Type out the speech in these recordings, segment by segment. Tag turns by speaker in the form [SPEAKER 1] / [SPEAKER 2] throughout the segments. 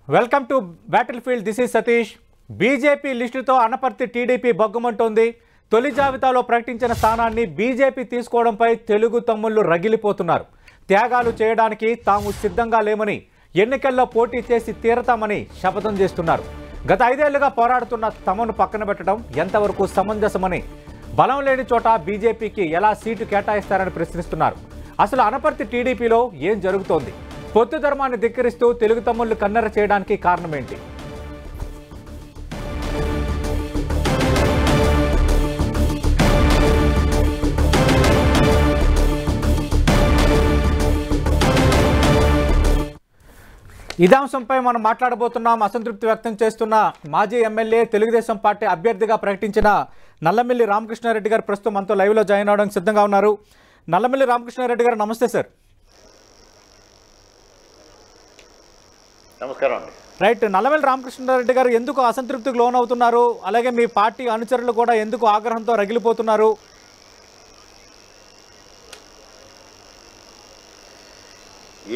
[SPEAKER 1] Welcome to battlefield. This is Satish. BJP లిస్టుతో Anaparthi TDP బగ్గుమంటోంది. తొలి జాబితాలో ప్రకటించిన స్థానాన్ని బీజేపీ తీసుకోవడంపై తెలుగు తమ్ముళ్లు రగిలిపోతున్నారు. త్యాగాలు చేయడానికి తాము సిద్ధంగా లేమని, ఎన్నికల్లో పోటీ చేసి తీరతామని శపథం చేస్తున్నారు. గత 5 ఏళ్లుగా పోరాడుతున్న తమను పక్కన పెట్టడం ఎంతవరకు సమంజసమని, బలం లేని చోట బీజేపీకి ఎలా సీటు కేటాయిస్తారని ప్రశ్నిస్తున్నారు. అసలు అనపర్తి టీడీపీలో ఏం జరుగుతోంది? పొత్తు ధర్మాన్ని ధిక్కరిస్తూ తెలుగు తమ్ముళ్లు కన్నెర చేయడానికి కారణమేంటి? ఇదే అంశంపై మనం మాట్లాడబోతున్నాం. అసంతృప్తి వ్యక్తం చేస్తున్న మాజీ ఎమ్మెల్యే, తెలుగుదేశం పార్టీ అభ్యర్థిగా ప్రకటించిన నల్లమిల్లి రామకృష్ణారెడ్డి గారు ప్రస్తుతం మనతో లైవ్లో జాయిన్ అవడానికి సిద్ధంగా ఉన్నారు. నల్లమిల్లి రామకృష్ణారెడ్డి గారు, నమస్తే సార్.
[SPEAKER 2] నమస్కారం అండి.
[SPEAKER 1] రైట్, నల్లమిల్లి రామకృష్ణారెడ్డి గారు ఎందుకు అసంతృప్తికి లోనవుతున్నారు? అలాగే మీ పార్టీ అనుచరులు కూడా ఎందుకు ఆగ్రహంతో రగిలిపోతున్నారు?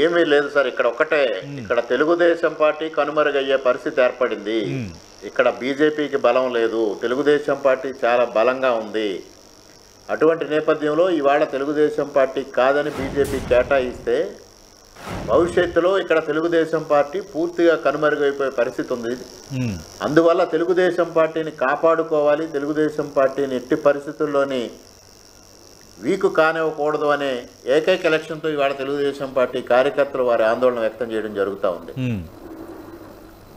[SPEAKER 2] ఏమీ లేదు సార్, ఇక్కడ తెలుగుదేశం పార్టీ కనుమరుగయ్యే పరిస్థితి ఏర్పడింది. ఇక్కడ బీజేపీకి బలం లేదు, తెలుగుదేశం పార్టీ చాలా బలంగా ఉంది. అటువంటి నేపథ్యంలో ఇవాళ తెలుగుదేశం పార్టీ కాదని బీజేపీ కేటాయిస్తే భవిష్యత్తులో ఇక్కడ తెలుగుదేశం పార్టీ పూర్తిగా కనుమరుగైపోయే పరిస్థితి ఉంది. అందువల్ల తెలుగుదేశం పార్టీని కాపాడుకోవాలి, తెలుగుదేశం పార్టీని ఎట్టి పరిస్థితుల్లోని వీకు కానివ్వకూడదు అనే ఏకైక లక్ష్యంతో ఇవాళ తెలుగుదేశం పార్టీ కార్యకర్తలు వారి ఆందోళన వ్యక్తం చేయడం జరుగుతూ ఉంది.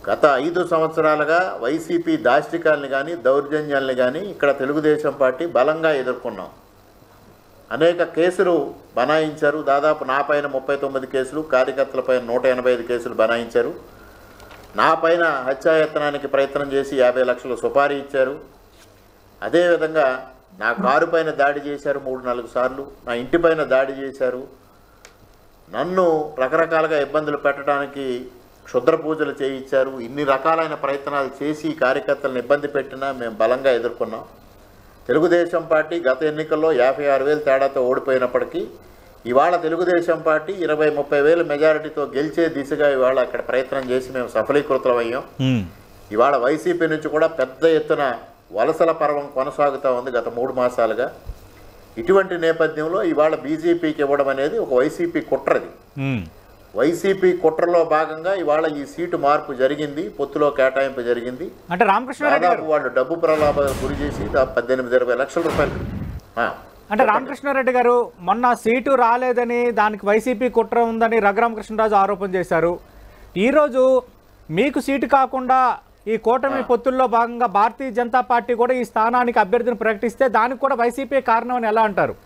[SPEAKER 2] గత 5 సంవత్సరాలుగా వైసీపీ దాష్టికాల్ని కానీ దౌర్జన్యాల్ని కానీ ఇక్కడ తెలుగుదేశం పార్టీ బలంగా ఎదుర్కొన్నాం. అనేక కేసులు బనాయించారు. దాదాపు నా పైన 39 కేసులు, కార్యకర్తలపైన 185 కేసులు బనాయించారు. నా పైన హత్యాయత్నానికి ప్రయత్నం చేసి 50 లక్షల సుపారీ ఇచ్చారు. అదేవిధంగా నా కారు పైన దాడి చేశారు 3-4 సార్లు, నా ఇంటి పైన దాడి చేశారు. నన్ను రకరకాలుగా ఇబ్బందులు పెట్టడానికి క్షుద్ర పూజలు చేయించారు. ఇన్ని రకాలైన ప్రయత్నాలు చేసి కార్యకర్తలను ఇబ్బంది పెట్టినా మేము బలంగా ఎదుర్కొన్నాం. తెలుగుదేశం పార్టీ గత ఎన్నికల్లో 56,000 తేడాతో ఓడిపోయినప్పటికీ ఇవాళ తెలుగుదేశం పార్టీ 20-30 వేల మెజారిటీతో గెలిచే దిశగా ఇవాళ అక్కడ ప్రయత్నం చేసి మేము సఫలీకృతమయ్యాం. ఇవాళ వైసీపీ నుంచి కూడా పెద్ద ఎత్తున వలసల పర్వం కొనసాగుతూ ఉంది గత 3 మాసాలుగా. ఇటువంటి నేపథ్యంలో ఇవాళ బీజేపీకి ఇవ్వడం అనేది ఒక వైసీపీ కుట్రది. వైసీపీ కుట్రలో భాగంగా ఇవాళ ఈ సీటు మార్పు జరిగింది, పొత్తులో కేటాయింపు జరిగింది.
[SPEAKER 1] అంటే రామకృష్ణారెడ్డి గారు
[SPEAKER 2] వాళ్ళు డబ్బు ప్రలాభాలకు గురి చేసి 18-20 లక్షల రూపాయలు.
[SPEAKER 1] అంటే రామకృష్ణారెడ్డి గారు మొన్న సీటు రాలేదని, దానికి వైసీపీ కుట్ర ఉందని రఘురామకృష్ణరాజు ఆరోపణ చేశారు. ఈరోజు మీకు సీటు కాకుండా ఈ కూటమి పొత్తుల్లో భాగంగా భారతీయ జనతా పార్టీ కూడా ఈ స్థానానికి అభ్యర్థిని ప్రకటిస్తే దానికి కూడా వైసీపీ కారణం అని ఎలా అంటారు?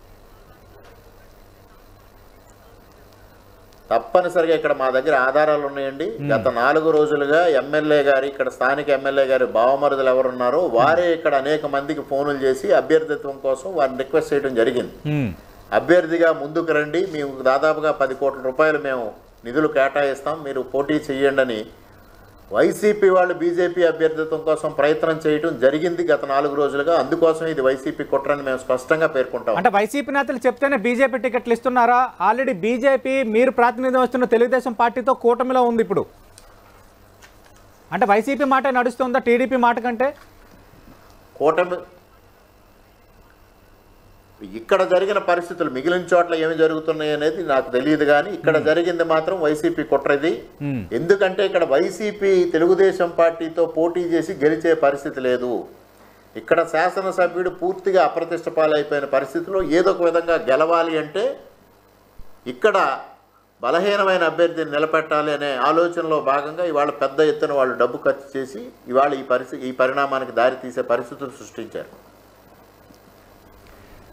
[SPEAKER 2] తప్పనిసరిగా ఇక్కడ మా దగ్గర ఆధారాలు ఉన్నాయండి. గత 4 రోజులుగా ఎమ్మెల్యే గారి, ఇక్కడ స్థానిక ఎమ్మెల్యే గారి బావమరుదులు ఎవరున్నారో వారే ఇక్కడ అనేక మందికి ఫోన్లు చేసి అభ్యర్థిత్వం కోసం వారిని రిక్వెస్ట్ చేయడం జరిగింది. అభ్యర్థిగా ముందుకు రండి, మేము దాదాపుగా 10 కోట్ల రూపాయలు మేము నిధులు కేటాయిస్తాం, మీరు పోటీ చేయండి అని వైసీపీ వాళ్ళు బీజేపీ అభ్యర్థిత్వం కోసం ప్రయత్నం చేయడం జరిగింది గత 4 రోజులుగా. అందుకోసం ఇది వైసీపీ కుట్రని మేము స్పష్టంగా పేర్కొంటాం.
[SPEAKER 1] అంటే వైసీపీ నేతలు చెప్తేనే బీజేపీ టికెట్లు ఇస్తున్నారా? ఆల్రెడీ బీజేపీ మీరు ప్రాతినిధ్యం వస్తున్న తెలుగుదేశం పార్టీతో కూటమిలో ఉంది ఇప్పుడు. అంటే వైసీపీ మాట నడుస్తుందా టీడీపీ మాట కంటే?
[SPEAKER 2] కూటమి ఇక్కడ జరిగిన పరిస్థితులు మిగిలిన చోట్ల ఏమి జరుగుతున్నాయి అనేది నాకు తెలియదు, కానీ ఇక్కడ జరిగింది మాత్రం వైసీపీ కుట్రది. ఎందుకంటే ఇక్కడ వైసీపీ తెలుగుదేశం పార్టీతో పోటీ చేసి గెలిచే పరిస్థితి లేదు. ఇక్కడ శాసనసభ్యుడు పూర్తిగా అప్రతిష్ట పాలైపోయిన పరిస్థితిలో ఏదో ఒక విధంగా గెలవాలి అంటే ఇక్కడ బలహీనమైన అభ్యర్థిని నిలబెట్టాలి అనే ఆలోచనలో భాగంగా ఇవాళ పెద్ద ఎత్తున వాళ్ళు డబ్బు ఖర్చు చేసి ఇవాళ ఈ పరిణామానికి దారి తీసే పరిస్థితులు సృష్టించారు.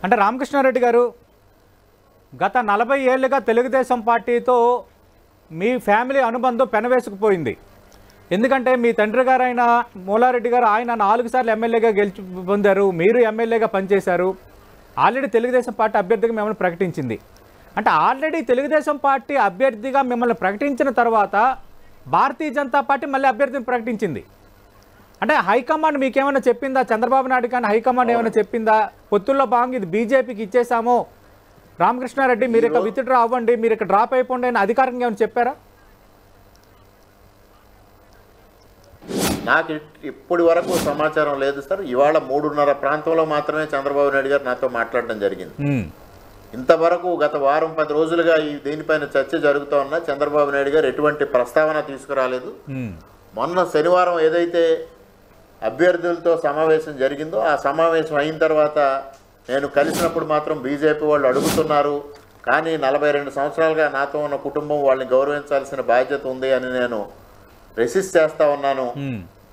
[SPEAKER 1] అంటే రామకృష్ణారెడ్డి గారు, గత 40 ఏళ్ళుగా తెలుగుదేశం పార్టీతో మీ ఫ్యామిలీ అనుబంధం పెనవేసుకుపోయింది. ఎందుకంటే మీ తండ్రి గారు అయిన మూలారెడ్డి గారు, ఆయన 4 సార్లు ఎమ్మెల్యేగా గెలిచి పొందారు, మీరు ఎమ్మెల్యేగా పనిచేశారు. ఆల్రెడీ తెలుగుదేశం పార్టీ అభ్యర్థిగా మిమ్మల్ని ప్రకటించింది. అంటే ఆల్రెడీ తెలుగుదేశం పార్టీ అభ్యర్థిగా మిమ్మల్ని ప్రకటించిన తర్వాత భారతీయ జనతా పార్టీ మళ్ళీ అభ్యర్థిని ప్రకటించింది. అంటే హైకమాండ్ మీకేమైనా చెప్పిందా? చంద్రబాబు నాయుడు కానీ హైకమాండ్ ఏమైనా చెప్పిందా? పొత్తుల్లో భాగంగా ఇది బీజేపీకి ఇచ్చేసాము, రామకృష్ణారెడ్డి మీరు ఇక్కడ విత్డ్రా అవ్వండి, మీరు ఇక్కడ డ్రాప్ అయిపోండి అని అధికారికంగా ఏమైనా చెప్పారా?
[SPEAKER 2] నాకు ఇప్పటి వరకు సమాచారం లేదు సార్. ఇవాళ 3:30 ప్రాంతంలో మాత్రమే చంద్రబాబు నాయుడు గారు నాతో మాట్లాడడం జరిగింది. ఇంతవరకు గత వారం 10 రోజులుగా ఈ దీనిపైన చర్చ జరుగుతూ ఉన్నా చంద్రబాబు నాయుడు గారు ఎటువంటి ప్రస్తావన తీసుకురాలేదు. మొన్న శనివారం ఏదైతే అభ్యర్థులతో సమావేశం జరిగిందో ఆ సమావేశం అయిన తర్వాత నేను కలిసినప్పుడు మాత్రం బీజేపీ వాళ్ళు అడుగుతున్నారు, కానీ 42 సంవత్సరాలుగా నాతో ఉన్న కుటుంబం వాళ్ళని గౌరవించాల్సిన బాధ్యత ఉంది అని నేను రెసిస్ట్ చేస్తా ఉన్నాను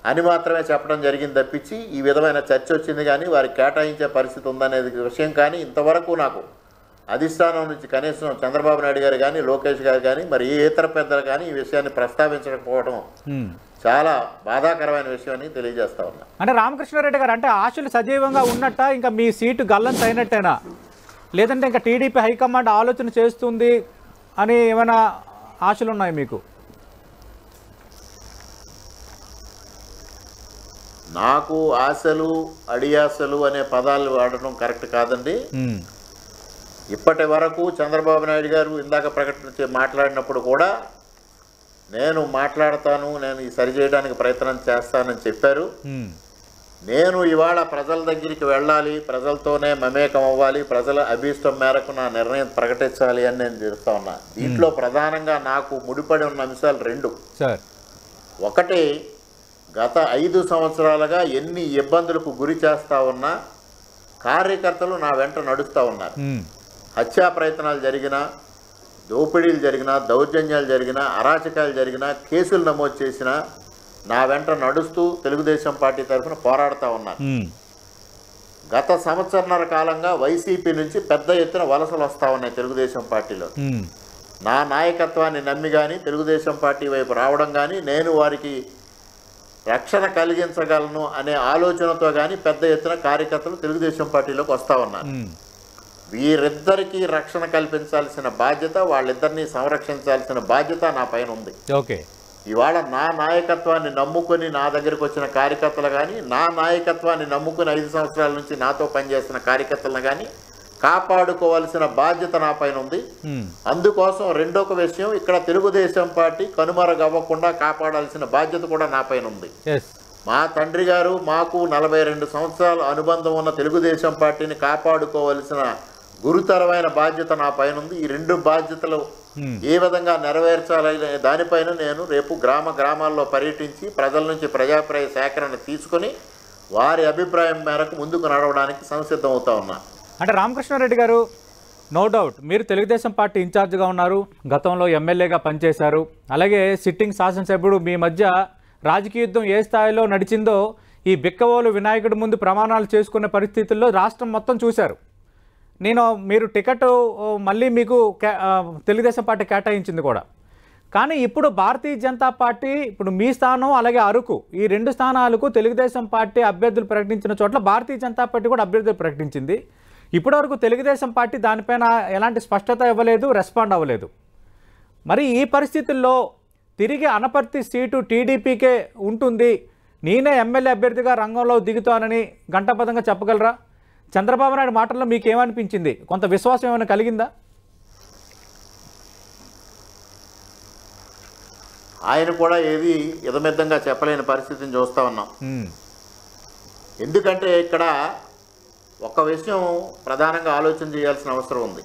[SPEAKER 2] అని మాత్రమే చెప్పడం జరిగింది తప్పించి ఈ విధమైన చర్చ వచ్చింది కానీ వారికి కేటాయించే పరిస్థితి ఉందనేది విషయం కానీ ఇంతవరకు నాకు అధిష్టానం నుంచి కనీసం చంద్రబాబు నాయుడు గారు కానీ లోకేష్ గారు కానీ మరి ఏ ఇతర పెద్దలు కానీ ఈ విషయాన్ని ప్రస్తావించకపోవడం చాలా బాధాకరమైన విషయం అని తెలియజేస్తా ఉన్నా.
[SPEAKER 1] అంటే రామకృష్ణారెడ్డి గారు అంటే ఆశలు సజీవంగా ఉన్నట్ట, ఇంకా మీ సీటు గల్లంత అయినట్టేనా, లేదంటే ఇంకా టీడీపీ హైకమాండ్ ఆలోచన చేస్తుంది అని ఏమైనా ఆశలు ఉన్నాయి మీకు?
[SPEAKER 2] నాకు ఆశలు అడియాసలు అనే పదాలు వాడడం కరెక్ట్ కాదండి. ఇప్పటి వరకు చంద్రబాబు నాయుడు గారు ఇందాక ప్రకటించి మాట్లాడినప్పుడు కూడా నేను మాట్లాడతాను, నేను ఈ సరి చేయడానికి ప్రయత్నం చేస్తానని చెప్పారు. నేను ఇవాళ ప్రజల దగ్గరికి వెళ్ళాలి, ప్రజలతోనే మమేకం అవ్వాలి, ప్రజల అభీష్టం మేరకు నా నిర్ణయం ప్రకటించాలి అని నేను చెప్తా ఉన్నా. దీంట్లో ప్రధానంగా నాకు ముడిపడి ఉన్న అంశాలు 2. ఒకటి, గత 5 సంవత్సరాలుగా ఎన్ని ఇబ్బందులకు గురి చేస్తా ఉన్నా కార్యకర్తలు నా వెంట నడుస్తూ ఉన్నారు. హత్యా ప్రయత్నాలు జరిగినా, దోపిడీలు జరిగినా, దౌర్జన్యాలు జరిగినా, అరాచకాలు జరిగినా, కేసులు నమోదు చేసినా నా వెంట నడుస్తూ తెలుగుదేశం పార్టీ తరఫున పోరాడుతూ ఉన్నారు. గత సంవత్సరన్నర కాలంగా వైసీపీ నుంచి పెద్ద ఎత్తున వలసలు వస్తూ ఉన్నాయి తెలుగుదేశం పార్టీలో. నా నాయకత్వాన్ని నమ్మి కానీ తెలుగుదేశం పార్టీ వైపు రావడం కానీ, నేను వారికి రక్షణ కలిగించగలను అనే ఆలోచనతో కానీ పెద్ద ఎత్తున కార్యకర్తలు తెలుగుదేశం పార్టీలోకి వస్తూ ఉన్నారు. వీరిద్దరికీ రక్షణ కల్పించాల్సిన బాధ్యత, వాళ్ళిద్దరినీ సంరక్షించాల్సిన బాధ్యత నా పైన ఉంది. ఇవాళ నా నాయకత్వాన్ని నమ్ముకొని నా దగ్గరికి వచ్చిన కార్యకర్తలు కానీ, నా నాయకత్వాన్ని నమ్ముకుని 5 సంవత్సరాల నుంచి నాతో పనిచేస్తున్న కార్యకర్తలను కానీ కాపాడుకోవాల్సిన బాధ్యత నా పైన ఉంది. అందుకోసం రెండొక విషయం, ఇక్కడ తెలుగుదేశం పార్టీ కనుమరుగవ్వకుండా కాపాడాల్సిన బాధ్యత కూడా నా పైన ఉంది. మా తండ్రి గారు మాకు 42 సంవత్సరాల అనుబంధం ఉన్న తెలుగుదేశం పార్టీని కాపాడుకోవాల్సిన గురుతరమైన బాధ్యత నా పైన ఉంది. ఈ 2 బాధ్యతలు ఏ విధంగా నెరవేర్చాలనే దానిపైన నేను రేపు గ్రామాల్లో పర్యటించి ప్రజల నుంచి ప్రజాప్రాయ సేకరణ తీసుకొని వారి అభిప్రాయం మేరకు ముందుకు నడవడానికి సంసిద్ధం అవుతా ఉన్నా.
[SPEAKER 1] అంటే రామకృష్ణారెడ్డి గారు, నో డౌట్ మీరు తెలుగుదేశం పార్టీ ఇన్ఛార్జ్గా ఉన్నారు, గతంలో ఎమ్మెల్యేగా పనిచేశారు, అలాగే సిట్టింగ్ శాసనసభ్యుడు. మీ మధ్య రాజకీయ యుద్ధం ఏ స్థాయిలో నడిచిందో ఈ బిక్కవోలు వినాయకుడి ముందు ప్రమాణాలు చేసుకునే పరిస్థితుల్లో రాష్ట్రం మొత్తం చూశారు. మీరు టికెట్ మళ్ళీ మీకు తెలుగుదేశం పార్టీ కేటాయించింది కూడా. కానీ ఇప్పుడు భారతీయ జనతా పార్టీ, ఇప్పుడు మీ స్థానం అలాగే అరకు, ఈ 2 స్థానాలకు తెలుగుదేశం పార్టీ అభ్యర్థులు ప్రకటించిన చోట్ల భారతీయ జనతా పార్టీ కూడా అభ్యర్థులు ప్రకటించింది. ఇప్పటివరకు తెలుగుదేశం పార్టీ దానిపైన ఎలాంటి స్పష్టత ఇవ్వలేదు, రెస్పాండ్ అవ్వలేదు. మరి ఈ పరిస్థితుల్లో తిరిగి అనపర్తి సీటు టీడీపీకే ఉంటుంది, నేనే ఎమ్మెల్యే అభ్యర్థిగా రంగంలో దిగుతానని ఘంటాపథంగా చెప్పగలరా? చంద్రబాబు నాయుడు మాటల్లో మీకు ఏమనిపించింది? కొంత విశ్వాసం ఏమైనా కలిగిందా?
[SPEAKER 2] ఆయన కూడా ఏది యథమిద్దంగా చెప్పలేని పరిస్థితిని చూస్తూ ఉన్నాం. ఎందుకంటే ఇక్కడ ఒక విషయం ప్రధానంగా ఆలోచన చేయాల్సిన అవసరం ఉంది.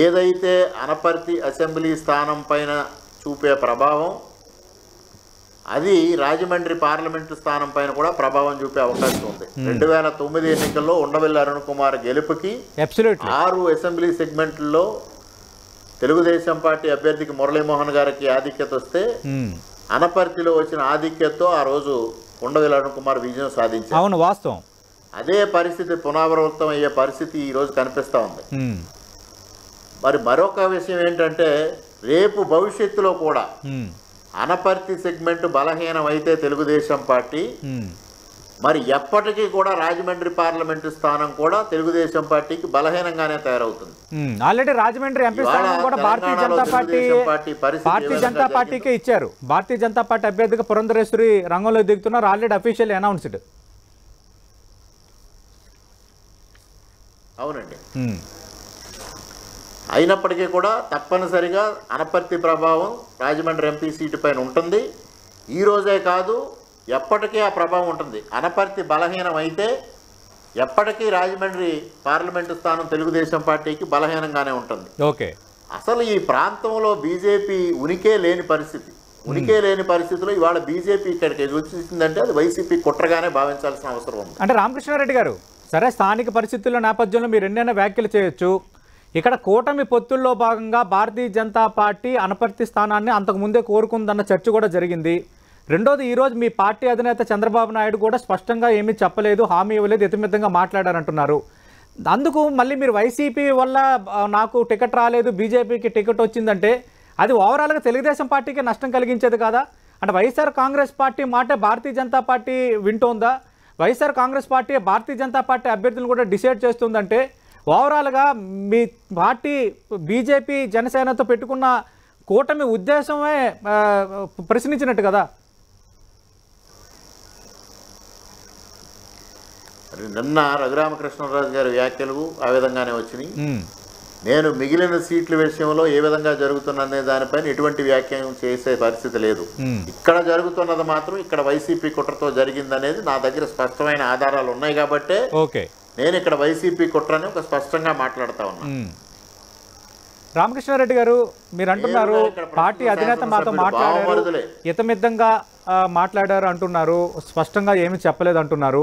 [SPEAKER 2] ఏదైతే అనపర్తి అసెంబ్లీ స్థానం పైన చూపే ప్రభావం, అది రాజమండ్రి పార్లమెంటు స్థానం పైన కూడా ప్రభావం చూపే అవకాశం ఉంది. 2009 ఎన్నికల్లో ఉండవెల్లి అరుణ్ కుమార్ గెలుపుకి 6 అసెంబ్లీ సెగ్మెంట్లలో తెలుగుదేశం పార్టీ అభ్యర్థికి మురళీమోహన్ గారికి ఆధిక్యత వస్తే, అనపర్తిలో వచ్చిన ఆధిక్యతతో ఆ రోజు ఉండవెల్లి అరుణ్ కుమార్ విజయం సాధించారు.
[SPEAKER 1] అవును, వాస్తవం.
[SPEAKER 2] అదే పరిస్థితి పునరావృతం అయ్యే పరిస్థితి ఈ రోజు కనిపిస్తూ ఉంది. మరి మరొక విషయం ఏంటంటే, రేపు భవిష్యత్తులో కూడా అనపర్తి సెగ్మెంట్ బలహీనం అయితే తెలుగుదేశం పార్టీ, మరి ఎప్పటికీ కూడా రాజమండ్రి పార్లమెంటు స్థానం కూడా తెలుగుదేశం పార్టీకి బలహీనంగానే తయారవుతుంది.
[SPEAKER 1] ఆల్రెడీ రాజమండ్రి ఎంపీ స్థానం కూడా భారతీయ జనతా పార్టీకే ఇచ్చారు. భారతీయ జనతా పార్టీ అభ్యర్థిగా పురంధరేశ్వరి రంగంలో దిగుతున్నారు, ఆల్రెడీ అఫీషియల్ అనౌన్స్డ్.
[SPEAKER 2] అవునండి. అయినప్పటికీ కూడా తప్పనిసరిగా అనపర్తి ప్రభావం రాజమండ్రి ఎంపీ సీటు పైన ఉంటుంది. ఈ రోజే కాదు, ఎప్పటికీ ఆ ప్రభావం ఉంటుంది. అనపర్తి బలహీనం అయితే ఎప్పటికీ రాజమండ్రి పార్లమెంటు స్థానం తెలుగుదేశం పార్టీకి బలహీనంగానే ఉంటుంది.
[SPEAKER 1] ఓకే,
[SPEAKER 2] అసలు ఈ ప్రాంతంలో బీజేపీ ఉనికే లేని పరిస్థితి. ఉనికే లేని పరిస్థితిలో ఇవాళ బీజేపీ ఇక్కడికి వచ్చిందంటే అది వైసీపీ కుట్రగానే భావించాల్సిన అవసరం ఉంది.
[SPEAKER 1] అంటే రామకృష్ణారెడ్డి గారు, సరే స్థానిక పరిస్థితుల నేపథ్యంలో మీరు ఎన్నైనా వ్యాఖ్యలు చేయొచ్చు. ఇక్కడ కూటమి పొత్తుల్లో భాగంగా భారతీయ జనతా పార్టీ అనపర్తి స్థానాన్ని అంతకుముందే కోరుకుందన్న చర్చ కూడా జరిగింది. రెండోది, ఈరోజు మీ పార్టీ అధినేత చంద్రబాబు నాయుడు కూడా స్పష్టంగా ఏమీ చెప్పలేదు, హామీ ఇవ్వలేదు, ఇతమితంగా మాట్లాడారంటున్నారు. అందుకు మళ్ళీ మీరు వైసీపీ వల్ల నాకు టికెట్ రాలేదు, బీజేపీకి టికెట్ వచ్చిందంటే అది ఓవరాల్గా తెలుగుదేశం పార్టీకి నష్టం కలిగించేది కాదా? అంటే వైఎస్ఆర్ కాంగ్రెస్ పార్టీ మాట Bharatiya Janata party వింటోందా? YSR Congress party Bharatiya Janata party అభ్యర్థులను కూడా డిసైడ్ చేస్తుందంటే ఓవరాల్గా మీ పార్టీ బీజేపీ జనసేనతో పెట్టుకున్న కూటమి ఉద్దేశమే ప్రశ్నించినట్టు కదా.
[SPEAKER 2] నిన్న రఘురామకృష్ణరాజు గారి వ్యాఖ్యలు ఆ విధంగానే వచ్చినాయి. నేను మిగిలిన సీట్ల విషయంలో ఏ విధంగా జరుగుతున్ననే దానిపైన ఎటువంటి వ్యాఖ్యానం చేసే పరిస్థితి లేదు. ఇక్కడ జరుగుతున్నది మాత్రం ఇక్కడ వైసీపీ కుట్రతో జరిగిందనేది నా దగ్గర స్పష్టమైన ఆధారాలు ఉన్నాయి కాబట్టే నేను ఇక్కడ వైసీపీ కుట్రని ఒక స్పష్టంగా మాట్లాడుతా ఉన్నా.
[SPEAKER 1] రామకృష్ణారెడ్డి గారు, మీరు అంటున్నారు పార్టీ అధినేత మాతో మాట్లాడారు, ఇతమిద్దంగా మాట్లాడారు అంటున్నారు, స్పష్టంగా ఏమీ చెప్పలేదు అంటున్నారు.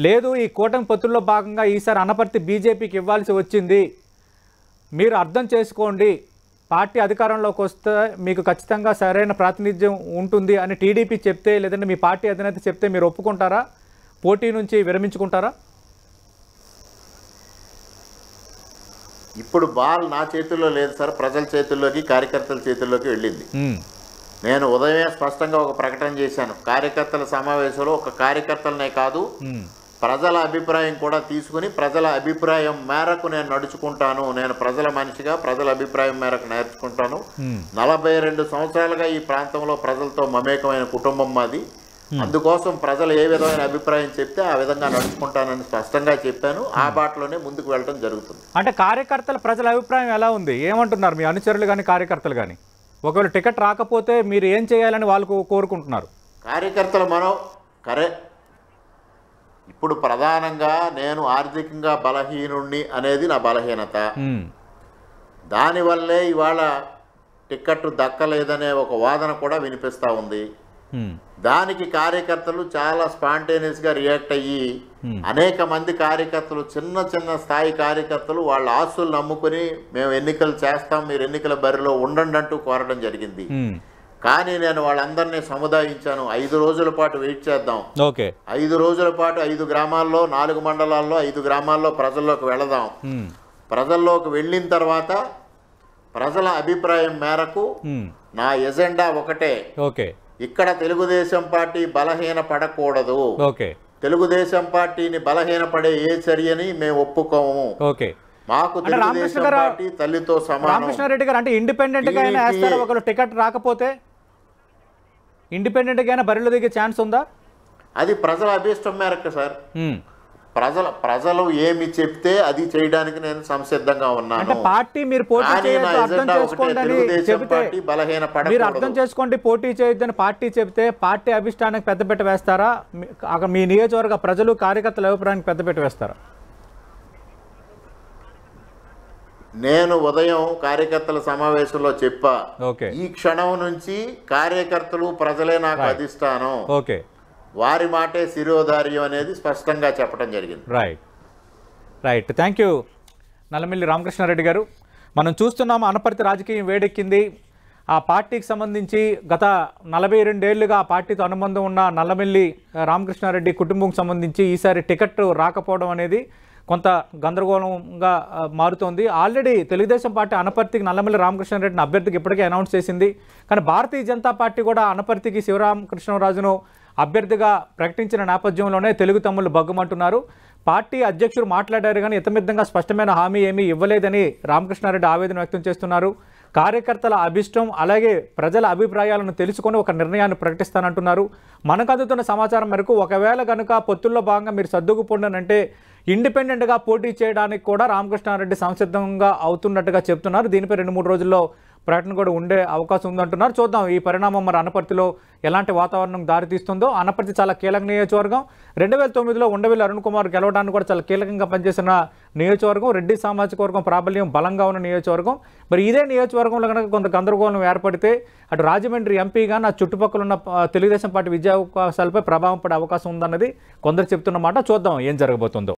[SPEAKER 1] లేదు, ఈ కూటమి పొత్తుల్లో భాగంగా ఈసారి అనపర్తి బీజేపీకి ఇవ్వాల్సి వచ్చింది, మీరు అర్థం చేసుకోండి, పార్టీ అధికారంలోకి వస్తే మీకు ఖచ్చితంగా సరైన ప్రాతినిధ్యం ఉంటుంది అని టీడీపీ చెప్తే, లేదంటే మీ పార్టీ అధినేత చెప్తే మీరు ఒప్పుకుంటారా? పోటీ నుంచి విరమించుకుంటారా?
[SPEAKER 2] ఇప్పుడు బాల్ నా చేతుల్లో లేదు సార్, ప్రజల చేతుల్లోకి కార్యకర్తల చేతుల్లోకి వెళ్ళింది. నేను ఉదయమే స్పష్టంగా ఒక ప్రకటన చేశాను. కార్యకర్తల సమావేశంలో ఒక కార్యకర్తలనే కాదు, ప్రజల అభిప్రాయం కూడా తీసుకుని ప్రజల అభిప్రాయం మేరకు నేను నడుచుకుంటాను. నేను ప్రజల మనిషిగా ప్రజల అభిప్రాయం మేరకు నేర్చుకుంటాను. 42 సంవత్సరాలుగా ఈ ప్రాంతంలో ప్రజలతో మమేకమైన కుటుంబం మాది. అందుకోసం ప్రజలు ఏ విధమైన అభిప్రాయం చెప్తే ఆ విధంగా నడుచుకుంటానని స్పష్టంగా చెప్పాను. ఆ బాటలోనే ముందుకు వెళ్ళడం జరుగుతుంది.
[SPEAKER 1] అంటే కార్యకర్తల ప్రజల అభిప్రాయం ఎలా ఉంది, ఏమంటున్నారు మీ అనుచరులు కానీ కార్యకర్తలు కానీ? ఒకవేళ టికెట్ రాకపోతే మీరు ఏం చేయాలని వాళ్ళు కోరుకుంటున్నారు?
[SPEAKER 2] కార్యకర్తలు ఇప్పుడు ప్రధానంగా నేను ఆర్థికంగా బలహీనుణ్ణి అనేది నా బలహీనత. దానివల్లే ఇవాళ టికెట్ దక్కలేదనే ఒక వాదన కూడా వినిపిస్తూ ఉంది. దానికి కార్యకర్తలు చాలా స్పాంటేనియస్గా రియాక్ట్ అయ్యి అనేక మంది కార్యకర్తలు, చిన్న చిన్న స్థాయి కార్యకర్తలు వాళ్ళ ఆస్తులు నమ్ముకుని మేము ఎన్నికలు చేస్తాం, మీరు ఎన్నికల బరిలో ఉండండి అంటూ కోరడం జరిగింది. కానీ నేను వాళ్ళందరినీ సముదాయించాను, 5 రోజుల పాటు వెయిట్ చేద్దాం, 5 రోజుల పాటు 5 గ్రామాల్లో 4 మండలాల్లో 5 గ్రామాల్లో ప్రజల్లోకి వెళదాం. ప్రజల్లోకి వెళ్ళిన తర్వాత ప్రజల అభిప్రాయం మేరకు నా ఎజెండా ఒకటే, ఇక్కడ తెలుగుదేశం పార్టీ బలహీన పడకూడదు, తెలుగుదేశం పార్టీని బలహీనపడే ఏ చర్యని మేము ఒప్పుకోము, మాకు తెలుగుదేశం పార్టీ తల్లితో సమానం.
[SPEAKER 1] రామకృష్ణారెడ్డి గారు, అంటే ఇండిపెండెంట్ గా అయినా వేస్తారు, ఒకరు టికెట్ రాకపోతే ఇండిపెండెంట్ గా అయినా బరిలో దిగే ఛాన్స్ ఉందా?
[SPEAKER 2] అది ప్రజల అభిష్టం మేరకు సార్. ప్రజలు ఏమి చెప్తే అది చేయడానికి నేను సంసిద్ధంగా ఉన్నాను.
[SPEAKER 1] పార్టీ మీరు పోటీ చేయొద్దు, అర్థం చేసుకోండి, పోటీ చేయొద్దని పార్టీ చెప్తే పార్టీ అభిష్టానికి పెద్దపీట వేస్తారా? అక్కడ మీ నియోజకవర్గ ప్రజలు కార్యకర్తల అభిప్రాయానికి పెద్దపీట వేస్తారా?
[SPEAKER 2] నేను ఉదయం కార్యకర్తల సమావేశంలో చెప్పా, ఈ క్షణం నుంచి కార్యకర్తలు ప్రజలే నాకు అధిష్టానం, వారి మాటే శిరోధార్యం అనేది స్పష్టంగా చెప్పడం జరిగింది.
[SPEAKER 1] Right thank you Nallamilli Ramakrishna Reddy గారు. మనం చూస్తున్నాము అనపర్తి రాజకీయం వేడెక్కింది. ఆ పార్టీకి సంబంధించి గత 42 ఏళ్లుగా ఆ పార్టీతో అనుబంధం ఉన్న నల్లమిల్లి రామకృష్ణారెడ్డి కుటుంబం సంబంధించి ఈసారి టికెట్ రాకపోవడం అనేది కొంత గందరగోళంగా మారుతోంది. ఆల్రెడీ తెలుగుదేశం పార్టీ అనపర్తికి నల్లమిల్లి రామకృష్ణారెడ్డిని అభ్యర్థికి ఇప్పటికే అనౌన్స్ చేసింది. కానీ భారతీయ జనతా పార్టీ కూడా అనపర్తికి శివరామకృష్ణరాజును అభ్యర్థిగా ప్రకటించిన నేపథ్యంలోనే తెలుగు తమ్ముళ్ళు బగ్గుమంటున్నారు. పార్టీ అధ్యక్షుడు మాట్లాడారు కానీ ఇతమిద్దంగా స్పష్టమైన హామీ ఏమీ ఇవ్వలేదని రామకృష్ణారెడ్డి ఆవేదన వ్యక్తం చేస్తున్నారు. కార్యకర్తల అభిష్టం అలాగే ప్రజల అభిప్రాయాలను తెలుసుకొని ఒక నిర్ణయాన్ని ప్రకటిస్తానంటున్నారు. మనకు అందుతున్న సమాచారం మేరకు ఒకవేళ కనుక పొత్తుల్లో భాగంగా మీరు సర్దుకుపోండనంటే ఇండిపెండెంట్గా పోటీ చేయడానికి కూడా రామకృష్ణారెడ్డి సంసిద్ధంగా అవుతున్నట్టుగా చెప్తున్నారు. దీనిపై 2-3 రోజుల్లో ప్రకటన కూడా ఉండే అవకాశం ఉందంటున్నారు. చూద్దాం ఈ పరిణామం మరి అనపర్తిలో ఎలాంటి వాతావరణం దారితీస్తుందో. అనపర్తి చాలా కీలక నియోజకవర్గం. 2009లో ఉండవెల్లి అరుణ్ కుమార్ గెలవడానికి కూడా చాలా కీలకంగా పనిచేసిన నియోజకవర్గం. రెడ్డి సామాజిక వర్గం ప్రాబల్యం బలంగా ఉన్న నియోజకవర్గం. మరి ఇదే నియోజకవర్గంలో కనుక కొంత గందరగోళం ఏర్పడితే అటు రాజమండ్రి ఎంపీగా నా చుట్టుపక్కల ఉన్న తెలుగుదేశం పార్టీ విద్యా అవకాశాలపై ప్రభావం పడే అవకాశం ఉందన్నది కొందరు చెప్తున్నమాట. చూద్దాం ఏం జరగబోతుందో.